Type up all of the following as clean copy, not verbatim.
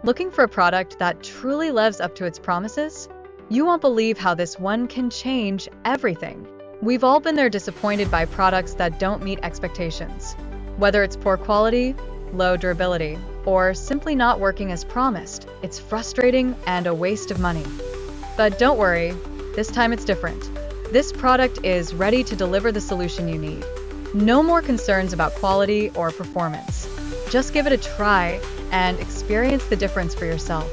Looking for a product that truly lives up to its promises? You won't believe how this one can change everything. We've all been there, disappointed by products that don't meet expectations. Whether it's poor quality, low durability, or simply not working as promised, it's frustrating and a waste of money. But don't worry, this time it's different. This product is ready to deliver the solution you need. No more concerns about quality or performance. Just give it a try and experience the difference for yourself.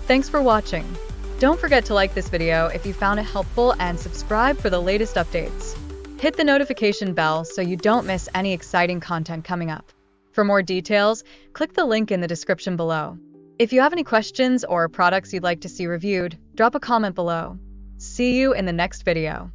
Thanks for watching. Don't forget to like this video if you found it helpful and subscribe for the latest updates. Hit the notification bell so you don't miss any exciting content coming up. For more details, click the link in the description below. If you have any questions or products you'd like to see reviewed, drop a comment below. See you in the next video.